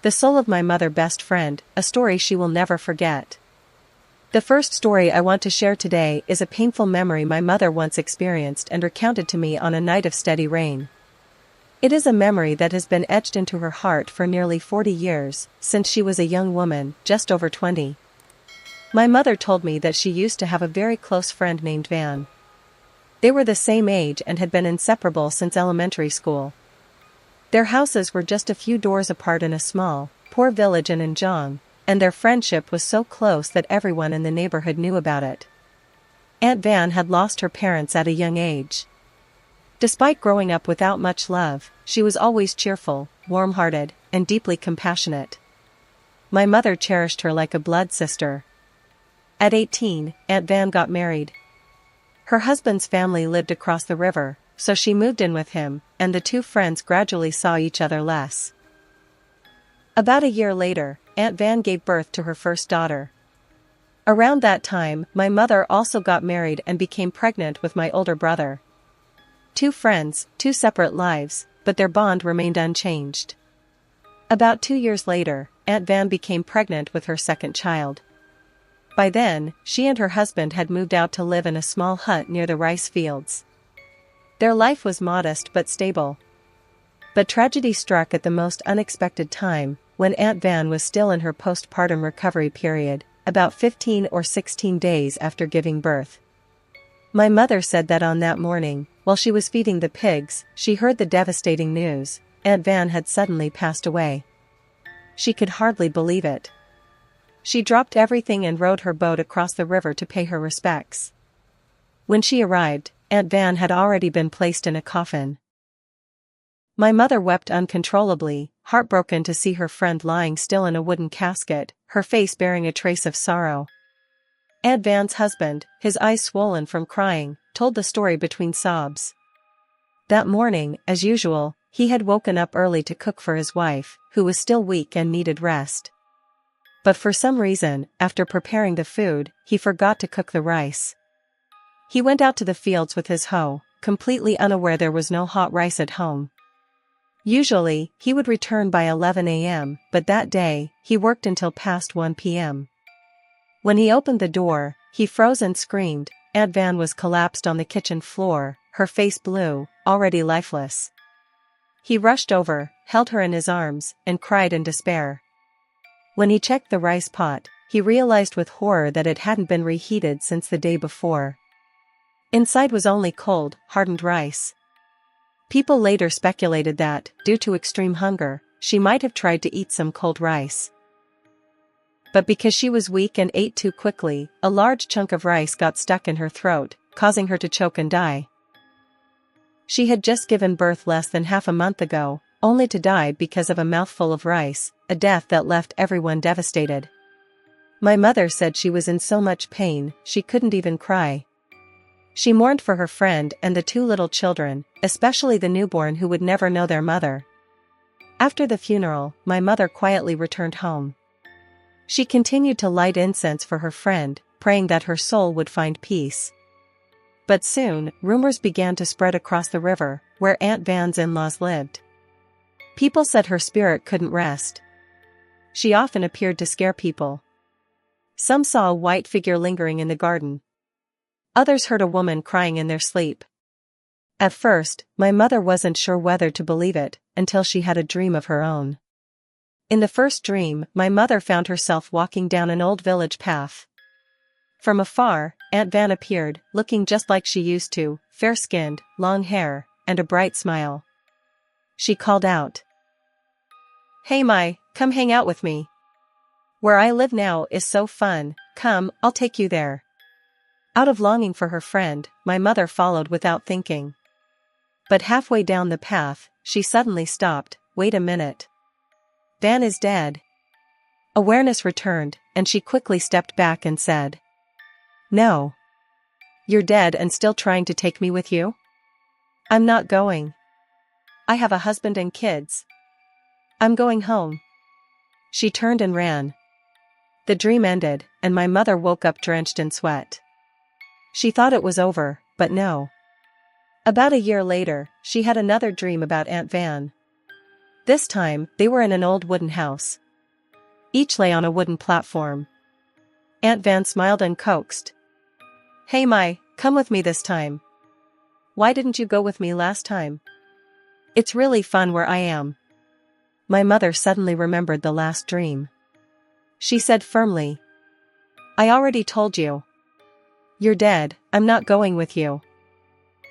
The soul of my mother best friend, a story she will never forget. The first story I want to share today is a painful memory my mother once experienced and recounted to me on a night of steady rain. It is a memory that has been etched into her heart for nearly 40 years, since she was a young woman, just over 20. My mother told me that she used to have a very close friend named Van. They were the same age and had been inseparable since elementary school. Their houses were just a few doors apart in a small, poor village in Njong, and their friendship was so close that everyone in the neighborhood knew about it. Aunt Van had lost her parents at a young age. Despite growing up without much love, she was always cheerful, warm-hearted, and deeply compassionate. My mother cherished her like a blood sister. At 18, Aunt Van got married. Her husband's family lived across the river, so she moved in with him, and the two friends gradually saw each other less. About a year later, Aunt Van gave birth to her first daughter. Around that time, my mother also got married and became pregnant with my older brother. Two friends, two separate lives, but their bond remained unchanged. About 2 years later, Aunt Van became pregnant with her second child. By then, she and her husband had moved out to live in a small hut near the rice fields. Their life was modest but stable. But tragedy struck at the most unexpected time, when Aunt Van was still in her postpartum recovery period, about 15 or 16 days after giving birth. My mother said that on that morning, while she was feeding the pigs, she heard the devastating news: Aunt Van had suddenly passed away. She could hardly believe it. She dropped everything and rowed her boat across the river to pay her respects. When she arrived, Aunt Van had already been placed in a coffin. My mother wept uncontrollably, heartbroken to see her friend lying still in a wooden casket, her face bearing a trace of sorrow. Aunt Van's husband, his eyes swollen from crying, told the story between sobs. That morning, as usual, he had woken up early to cook for his wife, who was still weak and needed rest. But for some reason, after preparing the food, he forgot to cook the rice. He went out to the fields with his hoe, completely unaware there was no hot rice at home. Usually, he would return by 11 a.m., but that day, he worked until past 1 p.m. When he opened the door, he froze and screamed. Aunt Van was collapsed on the kitchen floor, her face blue, already lifeless. He rushed over, held her in his arms, and cried in despair. When he checked the rice pot, he realized with horror that it hadn't been reheated since the day before. Inside was only cold, hardened rice. People later speculated that, due to extreme hunger, she might have tried to eat some cold rice. But because she was weak and ate too quickly, a large chunk of rice got stuck in her throat, causing her to choke and die. She had just given birth less than half a month ago, only to die because of a mouthful of rice, a death that left everyone devastated. My mother said she was in so much pain, she couldn't even cry. She mourned for her friend and the two little children, especially the newborn who would never know their mother. After the funeral, my mother quietly returned home. She continued to light incense for her friend, praying that her soul would find peace. But soon, rumors began to spread across the river, where Aunt Van's in-laws lived. People said her spirit couldn't rest. She often appeared to scare people. Some saw a white figure lingering in the garden. Others heard a woman crying in their sleep. At first, my mother wasn't sure whether to believe it, until she had a dream of her own. In the first dream, my mother found herself walking down an old village path. From afar, Aunt Van appeared, looking just like she used to, fair-skinned, long hair, and a bright smile. She called out, "Hey Mai, come hang out with me. Where I live now is so fun, come, I'll take you there." Out of longing for her friend, my mother followed without thinking. But halfway down the path, she suddenly stopped. "Wait a minute. Van is dead." Awareness returned, and she quickly stepped back and said, "No. You're dead and still trying to take me with you? I'm not going. I have a husband and kids. I'm going home." She turned and ran. The dream ended, and my mother woke up drenched in sweat. She thought it was over, but no. About a year later, she had another dream about Aunt Van. This time, they were in an old wooden house. Each lay on a wooden platform. Aunt Van smiled and coaxed. "Hey Mai, come with me this time. Why didn't you go with me last time? It's really fun where I am." My mother suddenly remembered the last dream. She said firmly, "I already told you. You're dead, I'm not going with you.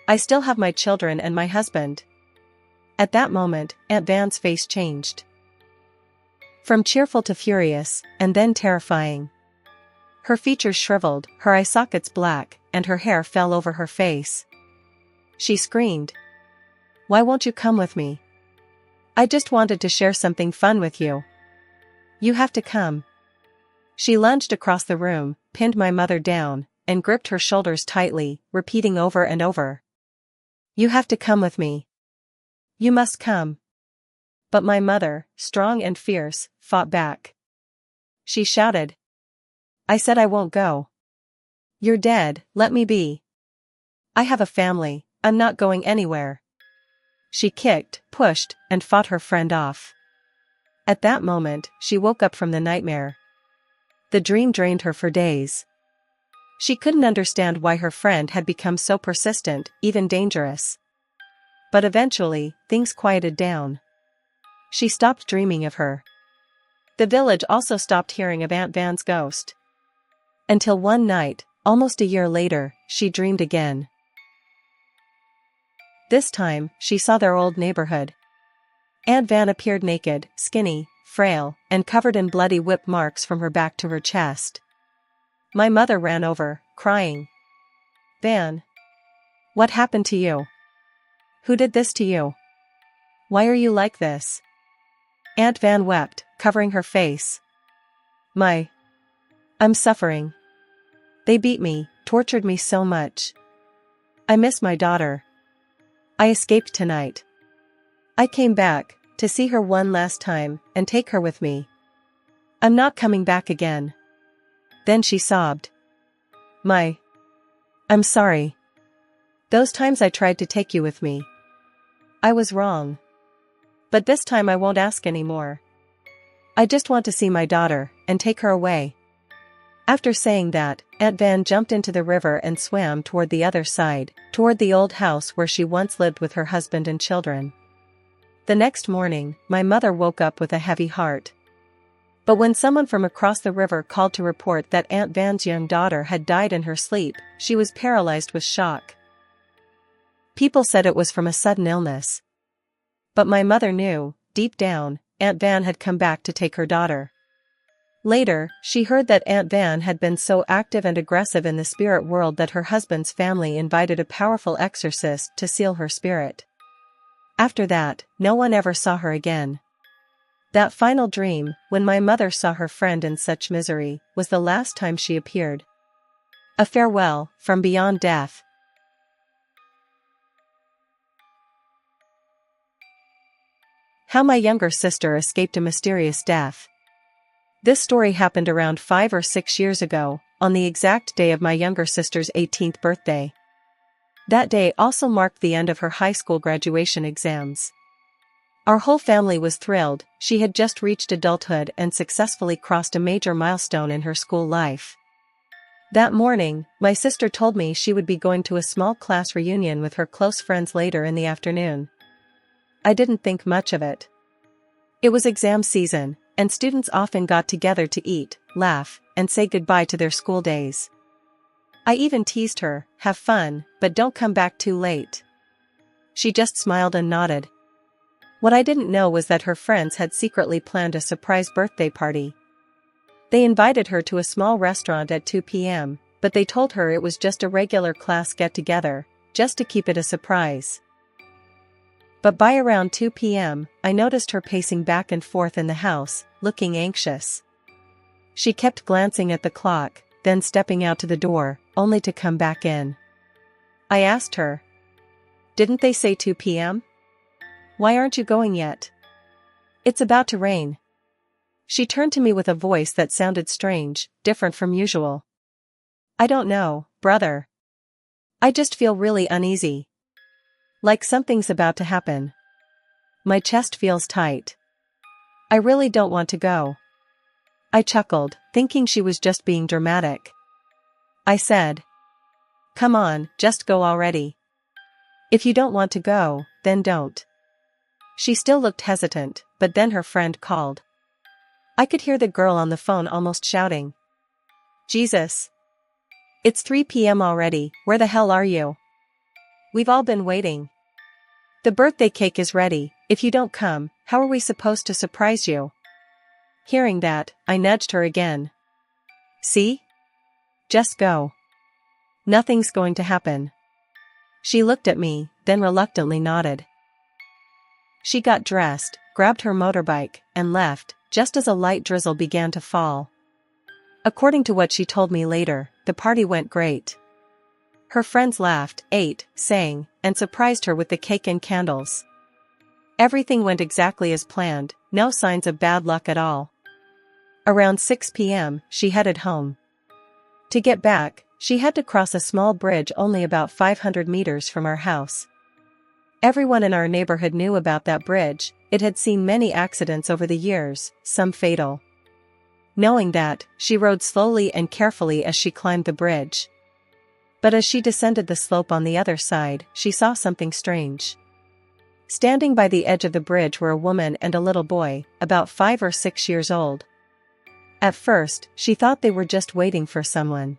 I still have my children and my husband." At that moment, Aunt Van's face changed. From cheerful to furious, and then terrifying. Her features shriveled, her eye sockets black, and her hair fell over her face. She screamed, "Why won't you come with me? I just wanted to share something fun with you. You have to come." She lunged across the room, pinned my mother down, and gripped her shoulders tightly, repeating over and over, "You have to come with me. You must come." But my mother, strong and fierce, fought back. She shouted, "I said I won't go. You're dead, let me be. I have a family, I'm not going anywhere." She kicked, pushed, and fought her friend off. At that moment, she woke up from the nightmare. The dream drained her for days. She couldn't understand why her friend had become so persistent, even dangerous. But eventually, things quieted down. She stopped dreaming of her. The village also stopped hearing of Aunt Van's ghost. Until one night, almost a year later, she dreamed again. This time, she saw their old neighborhood. Aunt Van appeared naked, skinny, frail, and covered in bloody whip marks from her back to her chest. My mother ran over, crying, "Van, what happened to you? Who did this to you? Why are you like this?" Aunt Van wept, covering her face. I'm suffering. They beat me, tortured me so much. I miss my daughter. I escaped tonight. I came back, to see her one last time, and take her with me. I'm not coming back again." Then she sobbed. I'm sorry. Those times I tried to take you with me. I was wrong. But this time I won't ask anymore. I just want to see my daughter, and take her away." After saying that, Aunt Van jumped into the river and swam toward the other side, toward the old house where she once lived with her husband and children. The next morning, my mother woke up with a heavy heart. But when someone from across the river called to report that Aunt Van's young daughter had died in her sleep, she was paralyzed with shock. People said it was from a sudden illness. But my mother knew, deep down, Aunt Van had come back to take her daughter. Later, she heard that Aunt Van had been so active and aggressive in the spirit world that her husband's family invited a powerful exorcist to seal her spirit. After that, no one ever saw her again. That final dream, when my mother saw her friend in such misery, was the last time she appeared. A farewell, from beyond death. How my younger sister escaped a mysterious death. This story happened around 5 or 6 years ago, on the exact day of my younger sister's 18th birthday. That day also marked the end of her high school graduation exams. Our whole family was thrilled. She had just reached adulthood and successfully crossed a major milestone in her school life. That morning, my sister told me she would be going to a small class reunion with her close friends later in the afternoon. I didn't think much of it. It was exam season, and students often got together to eat, laugh, and say goodbye to their school days. I even teased her, "Have fun, but don't come back too late." She just smiled and nodded. What I didn't know was that her friends had secretly planned a surprise birthday party. They invited her to a small restaurant at 2 p.m., but they told her it was just a regular class get-together, just to keep it a surprise. But by around 2 p.m., I noticed her pacing back and forth in the house, looking anxious. She kept glancing at the clock, then stepping out to the door, only to come back in. I asked her, "Didn't they say 2 p.m.? Why aren't you going yet? It's about to rain." She turned to me with a voice that sounded strange, different from usual. "I don't know, brother. I just feel really uneasy. Like something's about to happen." My chest feels tight. I really don't want to go. I chuckled, thinking she was just being dramatic. I said, "Come on, just go already. If you don't want to go, then don't." She still looked hesitant, but then her friend called. I could hear the girl on the phone almost shouting, "Jesus! It's 3 p.m. already, where the hell are you? We've all been waiting. The birthday cake is ready. If you don't come, how are we supposed to surprise you?" Hearing that, I nudged her again. "See? Just go. Nothing's going to happen." She looked at me, then reluctantly nodded. She got dressed, grabbed her motorbike, and left, just as a light drizzle began to fall. According to what she told me later, the party went great. Her friends laughed, ate, sang, and surprised her with the cake and candles. Everything went exactly as planned, no signs of bad luck at all. Around 6 p.m., she headed home. To get back, she had to cross a small bridge only about 500 meters from our house. Everyone in our neighborhood knew about that bridge. It had seen many accidents over the years, some fatal. Knowing that, she rode slowly and carefully as she climbed the bridge. But as she descended the slope on the other side, she saw something strange. Standing by the edge of the bridge were a woman and a little boy, about 5 or 6 years old. At first, she thought they were just waiting for someone.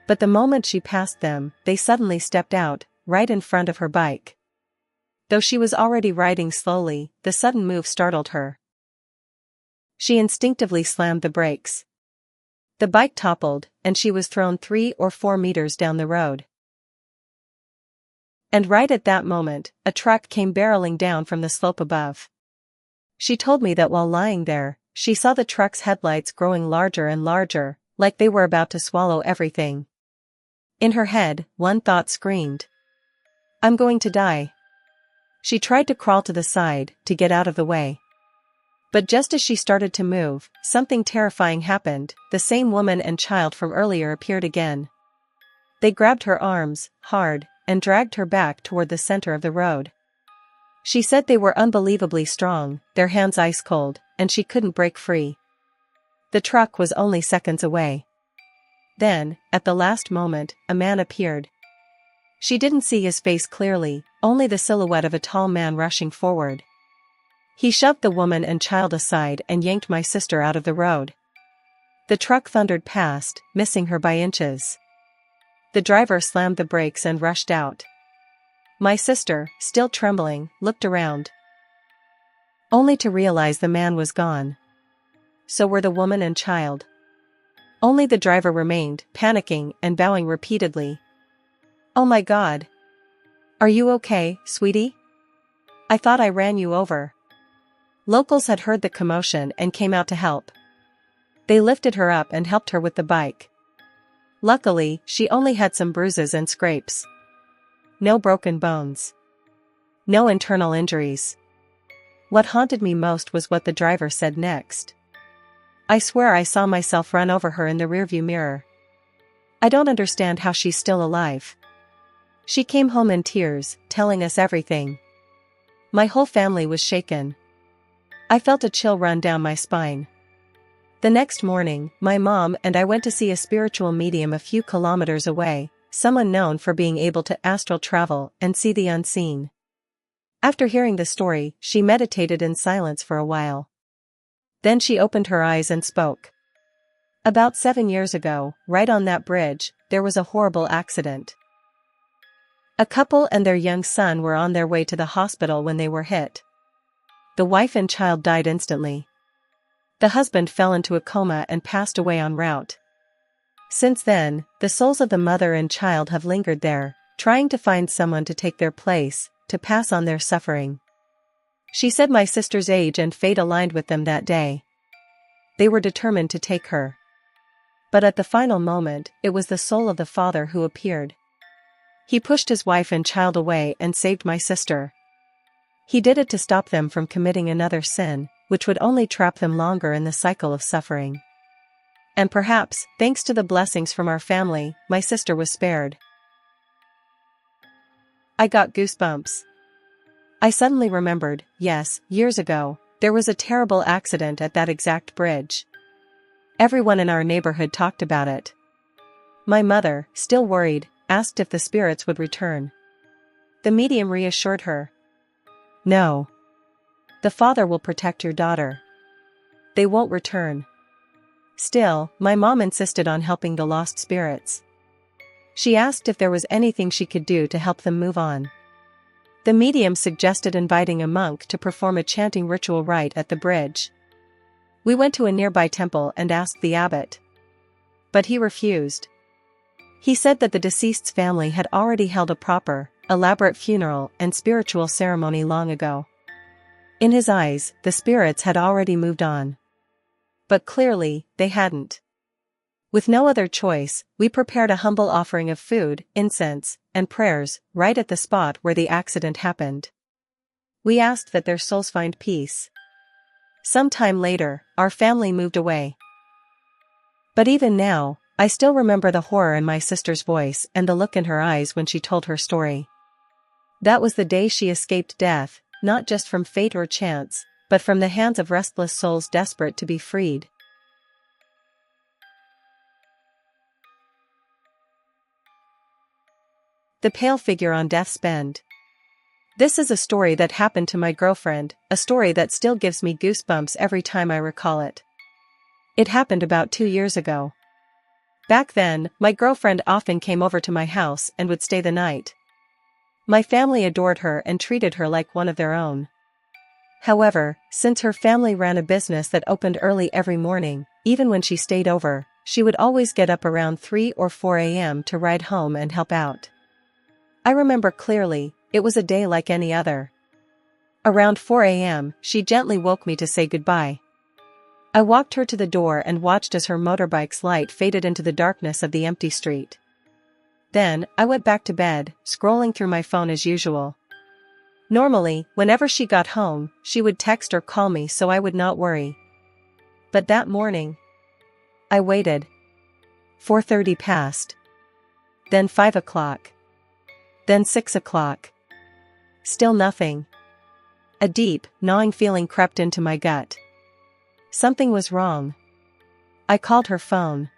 But the moment she passed them, they suddenly stepped out, right in front of her bike. Though she was already riding slowly, the sudden move startled her. She instinctively slammed the brakes. The bike toppled, and she was thrown 3 or 4 meters down the road. And right at that moment, a truck came barreling down from the slope above. She told me that while lying there, she saw the truck's headlights growing larger and larger, like they were about to swallow everything. In her head, one thought screamed, "I'm going to die." She tried to crawl to the side, to get out of the way. But just as she started to move, something terrifying happened. The same woman and child from earlier appeared again. They grabbed her arms, hard, and dragged her back toward the center of the road. She said they were unbelievably strong, their hands ice cold, and she couldn't break free. The truck was only seconds away. Then, at the last moment, a man appeared. She didn't see his face clearly, only the silhouette of a tall man rushing forward. He shoved the woman and child aside and yanked my sister out of the road. The truck thundered past, missing her by inches. The driver slammed the brakes and rushed out. My sister, still trembling, looked around, only to realize the man was gone. So were the woman and child. Only the driver remained, panicking and bowing repeatedly. "Oh my God. Are you okay, sweetie? I thought I ran you over." Locals had heard the commotion and came out to help. They lifted her up and helped her with the bike. Luckily, she only had some bruises and scrapes. No broken bones. No internal injuries. What haunted me most was what the driver said next. "I swear I saw myself run over her in the rearview mirror. I don't understand how she's still alive." She came home in tears, telling us everything. My whole family was shaken. I felt a chill run down my spine. The next morning, my mom and I went to see a spiritual medium a few kilometers away, someone known for being able to astral travel and see the unseen. After hearing the story, she meditated in silence for a while. Then she opened her eyes and spoke. "About 7 years ago, right on that bridge, there was a horrible accident. A couple and their young son were on their way to the hospital when they were hit. The wife and child died instantly. The husband fell into a coma and passed away en route. Since then, the souls of the mother and child have lingered there, trying to find someone to take their place, to pass on their suffering." She said my sister's age and fate aligned with them that day. They were determined to take her. But at the final moment, it was the soul of the father who appeared. He pushed his wife and child away and saved my sister. He did it to stop them from committing another sin, which would only trap them longer in the cycle of suffering. And perhaps, thanks to the blessings from our family, my sister was spared. I got goosebumps. I suddenly remembered, yes, years ago, there was a terrible accident at that exact bridge. Everyone in our neighborhood talked about it. My mother, still worried, asked if the spirits would return. The medium reassured her. No. The father will protect your daughter. They won't return. Still, my mom insisted on helping the lost spirits. She asked if there was anything she could do to help them move on. The medium suggested inviting a monk to perform a chanting ritual rite at the bridge. We went to a nearby temple and asked the abbot. But he refused. He said that the deceased's family had already held a proper, elaborate funeral and spiritual ceremony long ago. In his eyes, the spirits had already moved on. But clearly, they hadn't. With no other choice, we prepared a humble offering of food, incense, and prayers, right at the spot where the accident happened. We asked that their souls find peace. Some time later, our family moved away. But even now, I still remember the horror in my sister's voice and the look in her eyes when she told her story. That was the day she escaped death, not just from fate or chance, but from the hands of restless souls desperate to be freed. The pale figure on death's bed. This is a story that happened to my girlfriend, a story that still gives me goosebumps every time I recall it. It happened about 2 years ago. Back then, my girlfriend often came over to my house and would stay the night. My family adored her and treated her like one of their own. However, since her family ran a business that opened early every morning, even when she stayed over, she would always get up around 3 or 4 a.m. to ride home and help out. I remember clearly, it was a day like any other. Around 4 a.m., she gently woke me to say goodbye. I walked her to the door and watched as her motorbike's light faded into the darkness of the empty street. Then, I went back to bed, scrolling through my phone as usual. Normally, whenever she got home, she would text or call me so I would not worry. But that morning, I waited. 4:30 passed. Then 5 o'clock. Then 6 o'clock. Still nothing. A deep, gnawing feeling crept into my gut. Something was wrong. I called her phone.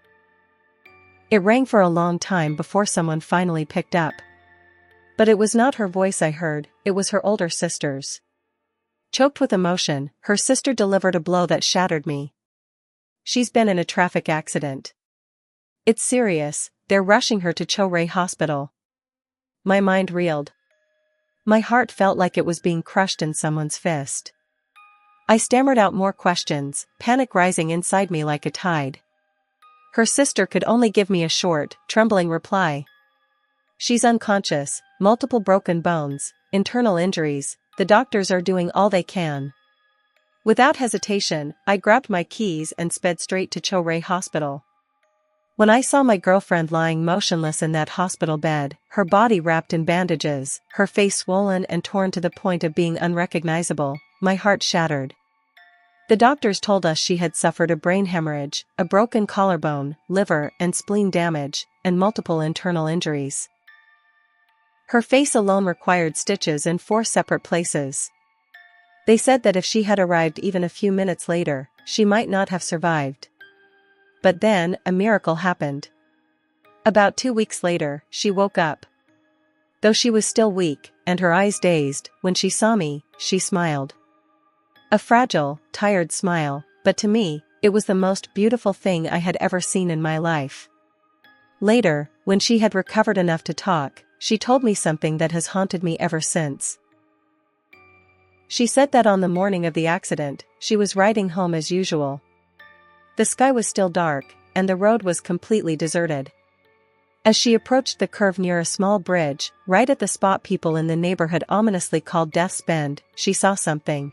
It rang for a long time before someone finally picked up. But it was not her voice I heard, it was her older sister's. Choked with emotion, her sister delivered a blow that shattered me. She's been in a traffic accident. It's serious, they're rushing her to Cho-Ray Hospital. My mind reeled. My heart felt like it was being crushed in someone's fist. I stammered out more questions, panic rising inside me like a tide. Her sister could only give me a short, trembling reply. She's unconscious, multiple broken bones, internal injuries, the doctors are doing all they can. Without hesitation, I grabbed my keys and sped straight to Cho-Ray Hospital. When I saw my girlfriend lying motionless in that hospital bed, her body wrapped in bandages, her face swollen and torn to the point of being unrecognizable, my heart shattered. The doctors told us she had suffered a brain hemorrhage, a broken collarbone, liver and spleen damage, and multiple internal injuries. Her face alone required stitches in 4 separate places. They said that if she had arrived even a few minutes later, she might not have survived. But then, a miracle happened. About 2 weeks later, she woke up. Though she was still weak, and her eyes dazed, when she saw me, she smiled. A fragile, tired smile, but to me, it was the most beautiful thing I had ever seen in my life. Later, when she had recovered enough to talk, she told me something that has haunted me ever since. She said that on the morning of the accident, she was riding home as usual. The sky was still dark, and the road was completely deserted. As she approached the curve near a small bridge, right at the spot people in the neighborhood ominously called Death's Bend, she saw something.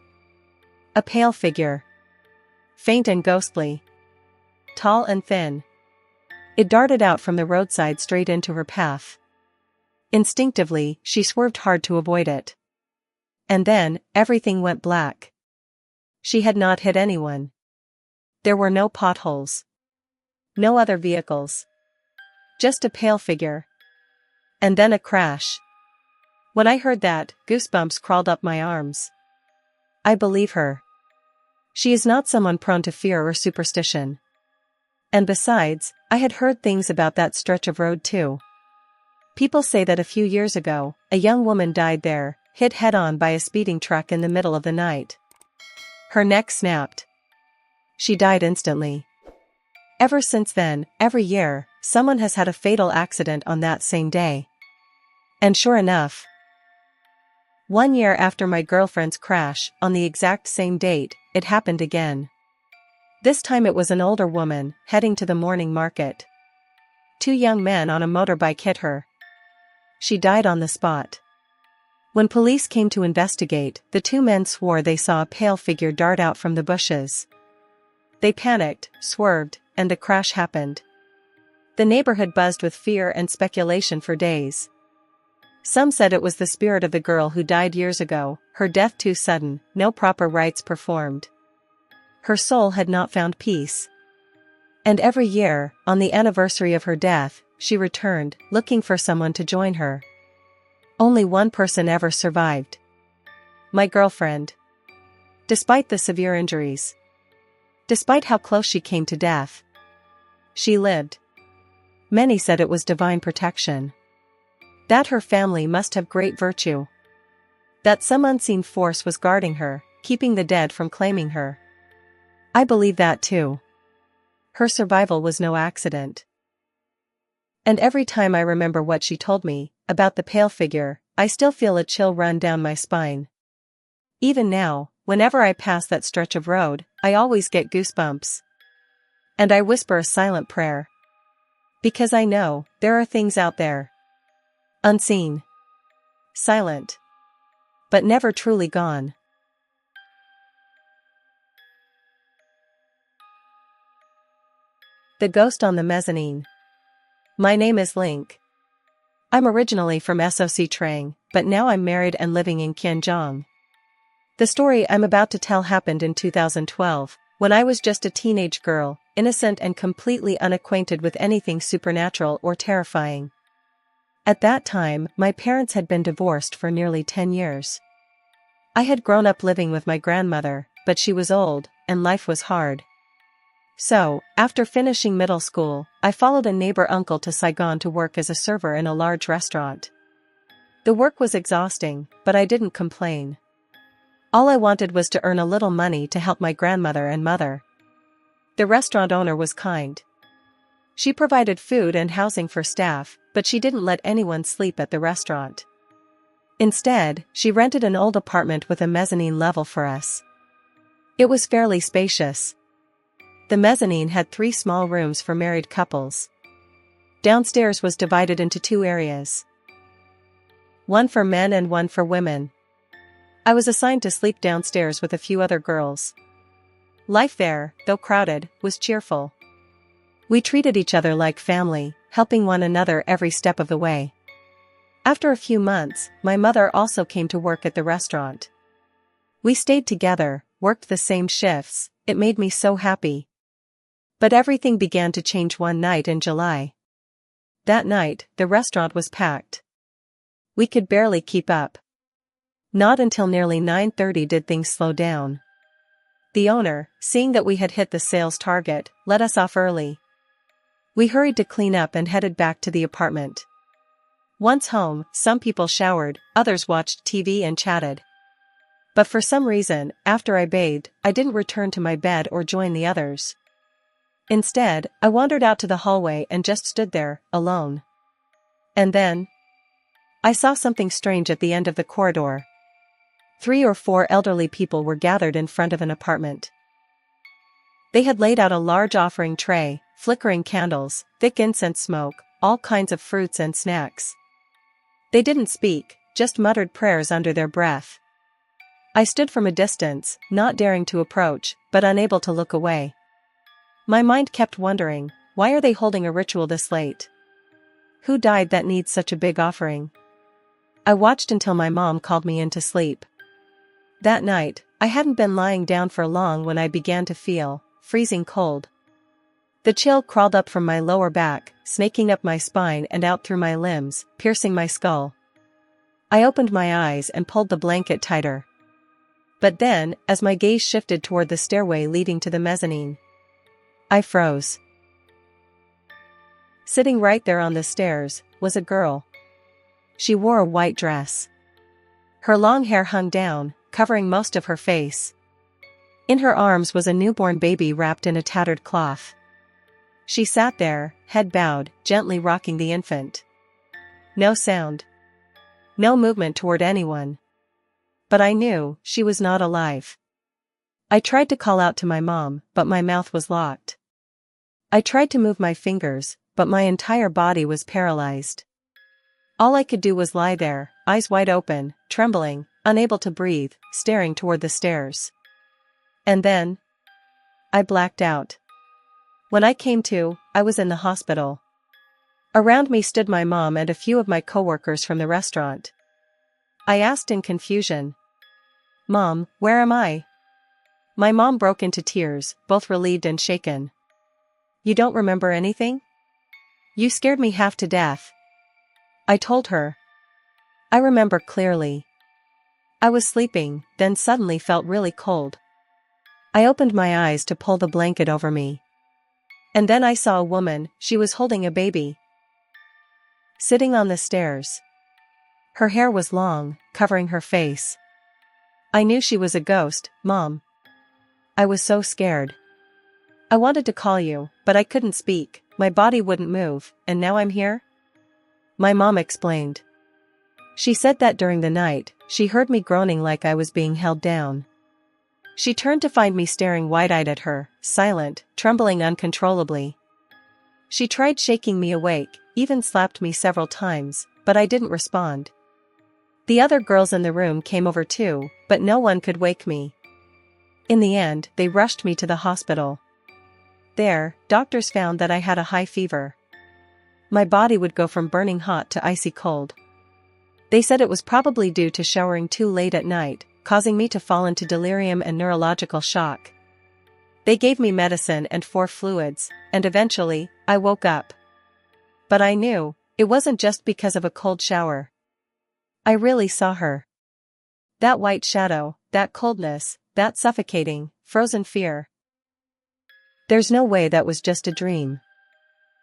A pale figure. Faint and ghostly. Tall and thin. It darted out from the roadside straight into her path. Instinctively, she swerved hard to avoid it. And then, everything went black. She had not hit anyone. There were no potholes. No other vehicles. Just a pale figure. And then a crash. When I heard that, goosebumps crawled up my arms. I believe her. She is not someone prone to fear or superstition. And besides, I had heard things about that stretch of road too. People say that a few years ago, a young woman died there, hit head-on by a speeding truck in the middle of the night. Her neck snapped. She died instantly. Ever since then, every year, someone has had a fatal accident on that same day. And sure enough, 1 year after my girlfriend's crash, on the exact same date, it happened again. This time it was an older woman, heading to the morning market. 2 young men on a motorbike hit her. She died on the spot. When police came to investigate, the 2 men swore they saw a pale figure dart out from the bushes. They panicked, swerved, and the crash happened. The neighborhood buzzed with fear and speculation for days. Some said it was the spirit of the girl who died years ago, her death too sudden, no proper rites performed. Her soul had not found peace. And every year, on the anniversary of her death, she returned, looking for someone to join her. Only one person ever survived. My girlfriend. Despite the severe injuries. Despite how close she came to death. She lived. Many said it was divine protection. That her family must have great virtue. That some unseen force was guarding her, keeping the dead from claiming her. I believe that too. Her survival was no accident. And every time I remember what she told me, about the pale figure, I still feel a chill run down my spine. Even now, whenever I pass that stretch of road, I always get goosebumps. And I whisper a silent prayer. Because I know, there are things out there. Unseen. Silent. But never truly gone. The Ghost on the Mezzanine. My name is Link. I'm originally from SOC Trang, but now I'm married and living in Kianjiang. The story I'm about to tell happened in 2012, when I was just a teenage girl, innocent and completely unacquainted with anything supernatural or terrifying. At that time, my parents had been divorced for nearly 10 years. I had grown up living with my grandmother, but she was old, and life was hard. So, after finishing middle school, I followed a neighbor uncle to Saigon to work as a server in a large restaurant. The work was exhausting, but I didn't complain. All I wanted was to earn a little money to help my grandmother and mother. The restaurant owner was kind. She provided food and housing for staff, but she didn't let anyone sleep at the restaurant. Instead, she rented an old apartment with a mezzanine level for us. It was fairly spacious. The mezzanine had 3 small rooms for married couples. Downstairs was divided into 2 areas. One for men and one for women. I was assigned to sleep downstairs with a few other girls. Life there, though crowded, was cheerful. We treated each other like family, helping one another every step of the way. After a few months, my mother also came to work at the restaurant. We stayed together, worked the same shifts, it made me so happy. But everything began to change one night in July. That night, the restaurant was packed. We could barely keep up. Not until nearly 9:30 did things slow down. The owner, seeing that we had hit the sales target, let us off early. We hurried to clean up and headed back to the apartment. Once home, some people showered, others watched TV and chatted. But for some reason, after I bathed, I didn't return to my bed or join the others. Instead, I wandered out to the hallway and just stood there, alone. And then, I saw something strange at the end of the corridor. 3 or 4 elderly people were gathered in front of an apartment. They had laid out a large offering tray, flickering candles, thick incense smoke, all kinds of fruits and snacks. They didn't speak, just muttered prayers under their breath. I stood from a distance, not daring to approach, but unable to look away. My mind kept wondering, why are they holding a ritual this late? Who died that needs such a big offering? I watched until my mom called me in to sleep. That night, I hadn't been lying down for long when I began to feel freezing cold. The chill crawled up from my lower back, snaking up my spine and out through my limbs, piercing my skull. I opened my eyes and pulled the blanket tighter. But then, as my gaze shifted toward the stairway leading to the mezzanine, I froze. Sitting right there on the stairs was a girl. She wore a white dress. Her long hair hung down, covering most of her face. In her arms was a newborn baby wrapped in a tattered cloth. She sat there, head bowed, gently rocking the infant. No sound. No movement toward anyone. But I knew she was not alive. I tried to call out to my mom, but my mouth was locked. I tried to move my fingers, but my entire body was paralyzed. All I could do was lie there, eyes wide open, trembling, unable to breathe, staring toward the stairs. And then, I blacked out. When I came to, I was in the hospital. Around me stood my mom and a few of my coworkers from the restaurant. I asked in confusion, "Mom, where am I?" My mom broke into tears, both relieved and shaken. "You don't remember anything? You scared me half to death." I told her. I remember clearly. I was sleeping, then suddenly felt really cold. I opened my eyes to pull the blanket over me. And then I saw a woman. She was holding a baby. Sitting on the stairs. Her hair was long, covering her face. I knew she was a ghost, Mom. I was so scared. I wanted to call you, but I couldn't speak, my body wouldn't move, and now I'm here? My mom explained. She said that during the night, she heard me groaning like I was being held down. She turned to find me staring wide-eyed at her, silent, trembling uncontrollably. She tried shaking me awake, even slapped me several times, but I didn't respond. The other girls in the room came over too, but no one could wake me. In the end, they rushed me to the hospital. There, doctors found that I had a high fever. My body would go from burning hot to icy cold. They said it was probably due to showering too late at night, causing me to fall into delirium and neurological shock. They gave me medicine and 4 fluids, and eventually, I woke up. But I knew, it wasn't just because of a cold shower. I really saw her. That white shadow, that coldness, that suffocating, frozen fear. There's no way that was just a dream.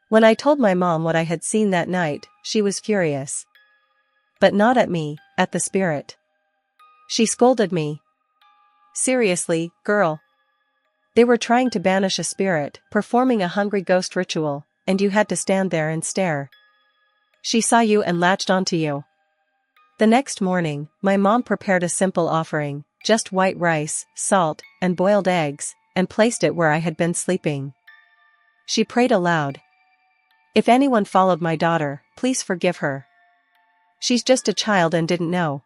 When I told my mom what I had seen that night, she was furious. But not at me, at the spirit. She scolded me. "Seriously, girl. They were trying to banish a spirit, performing a hungry ghost ritual, and you had to stand there and stare. She saw you and latched onto you." The next morning, my mom prepared a simple offering, just white rice, salt, and boiled eggs, and placed it where I had been sleeping. She prayed aloud. "If anyone followed my daughter, please forgive her. She's just a child and didn't know.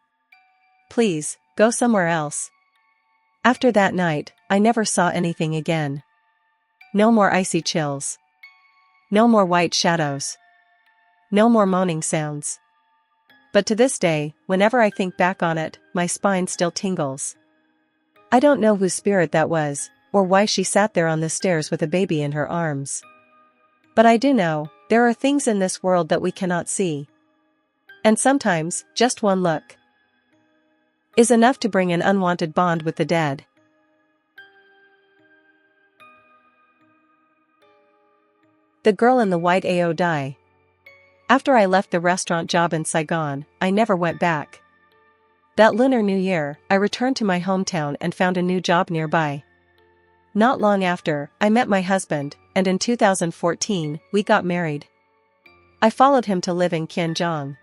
Please, go somewhere else." After that night, I never saw anything again. No more icy chills. No more white shadows. No more moaning sounds. But to this day, whenever I think back on it, my spine still tingles. I don't know whose spirit that was, or why she sat there on the stairs with a baby in her arms. But I do know, there are things in this world that we cannot see. And sometimes, just one look is enough to bring an unwanted bond with the dead. The girl in the white AODI. After I left the restaurant job in Saigon, I never went back. That Lunar New Year, I returned to my hometown and found a new job nearby. Not long after, I met my husband, and in 2014, we got married. I followed him to live in Kianjiang.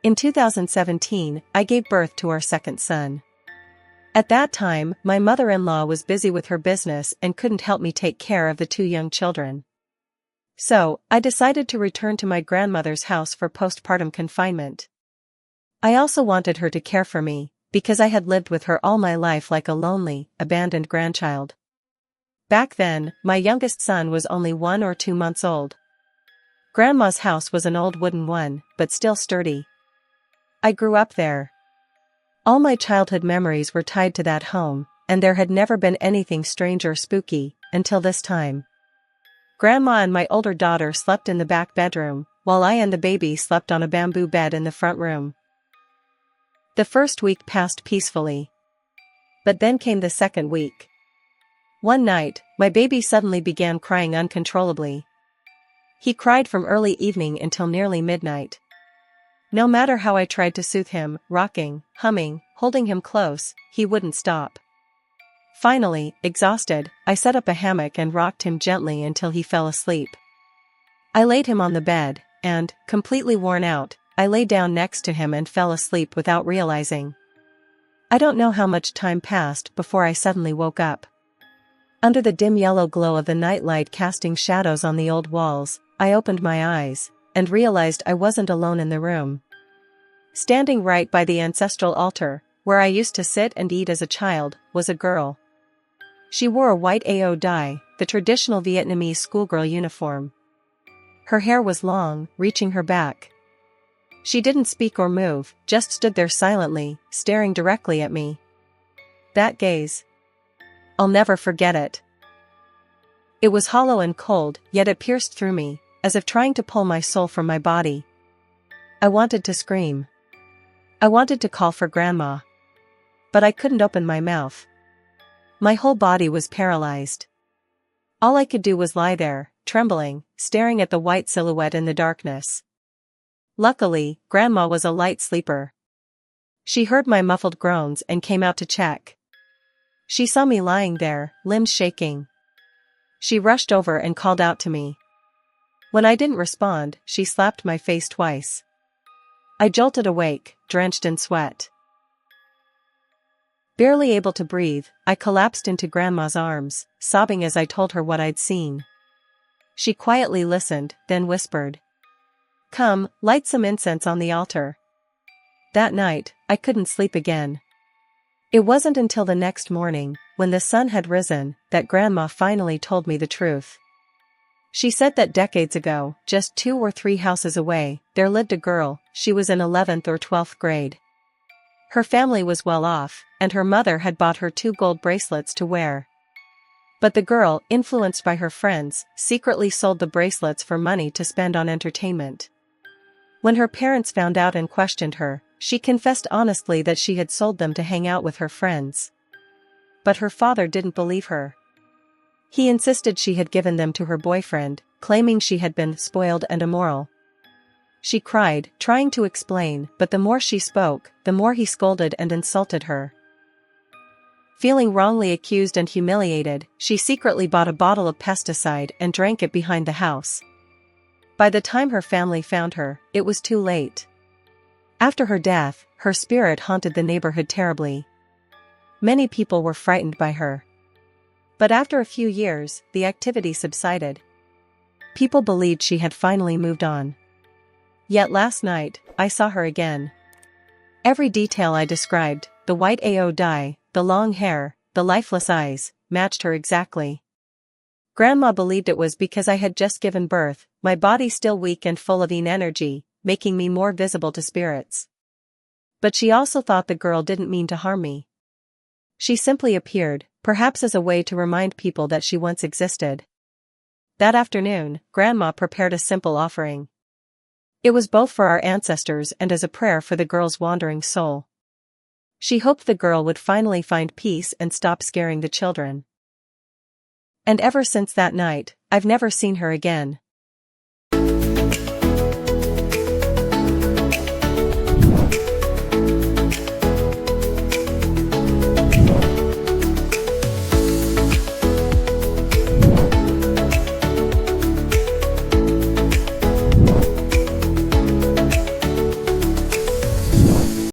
In 2017, I gave birth to our second son. At that time, my mother-in-law was busy with her business and couldn't help me take care of the 2 young children. So, I decided to return to my grandmother's house for postpartum confinement. I also wanted her to care for me, because I had lived with her all my life like a lonely, abandoned grandchild. Back then, my youngest son was only 1 or 2 months old. Grandma's house was an old wooden one, but still sturdy. I grew up there. All my childhood memories were tied to that home, and there had never been anything strange or spooky, until this time. Grandma and my older daughter slept in the back bedroom, while I and the baby slept on a bamboo bed in the front room. The first week passed peacefully. But then came the second week. One night, my baby suddenly began crying uncontrollably. He cried from early evening until nearly midnight. No matter how I tried to soothe him, rocking, humming, holding him close, he wouldn't stop. Finally, exhausted, I set up a hammock and rocked him gently until he fell asleep. I laid him on the bed, and, completely worn out, I lay down next to him and fell asleep without realizing. I don't know how much time passed before I suddenly woke up. Under the dim yellow glow of the nightlight casting shadows on the old walls, I opened my eyes, and realized I wasn't alone in the room. Standing right by the ancestral altar, where I used to sit and eat as a child, was a girl. She wore a white ao dye, the traditional Vietnamese schoolgirl uniform. Her hair was long, reaching her back. She didn't speak or move, just stood there silently, staring directly at me. That gaze. I'll never forget it. It was hollow and cold, yet it pierced through me, as if trying to pull my soul from my body. I wanted to scream. I wanted to call for Grandma. But I couldn't open my mouth. My whole body was paralyzed. All I could do was lie there, trembling, staring at the white silhouette in the darkness. Luckily, Grandma was a light sleeper. She heard my muffled groans and came out to check. She saw me lying there, limbs shaking. She rushed over and called out to me. When I didn't respond, she slapped my face twice. I jolted awake, drenched in sweat. Barely able to breathe, I collapsed into Grandma's arms, sobbing as I told her what I'd seen. She quietly listened, then whispered, "Come, light some incense on the altar." That night, I couldn't sleep again. It wasn't until the next morning, when the sun had risen, that Grandma finally told me the truth. She said that decades ago, just 2 or 3 houses away, there lived a girl. She was in 11th or 12th grade. Her family was well off, and her mother had bought her 2 gold bracelets to wear. But the girl, influenced by her friends, secretly sold the bracelets for money to spend on entertainment. When her parents found out and questioned her, she confessed honestly that she had sold them to hang out with her friends. But her father didn't believe her. He insisted she had given them to her boyfriend, claiming she had been spoiled and immoral. She cried, trying to explain, but the more she spoke, the more he scolded and insulted her. Feeling wrongly accused and humiliated, she secretly bought a bottle of pesticide and drank it behind the house. By the time her family found her, it was too late. After her death, her spirit haunted the neighborhood terribly. Many people were frightened by her. But after a few years, the activity subsided. People believed she had finally moved on. Yet last night, I saw her again. Every detail I described, the white ao dye, the long hair, the lifeless eyes, matched her exactly. Grandma believed it was because I had just given birth, my body still weak and full of energy, making me more visible to spirits. But she also thought the girl didn't mean to harm me. She simply appeared, perhaps as a way to remind people that she once existed. That afternoon, Grandma prepared a simple offering. It was both for our ancestors and as a prayer for the girl's wandering soul. She hoped the girl would finally find peace and stop scaring the children. And ever since that night, I've never seen her again.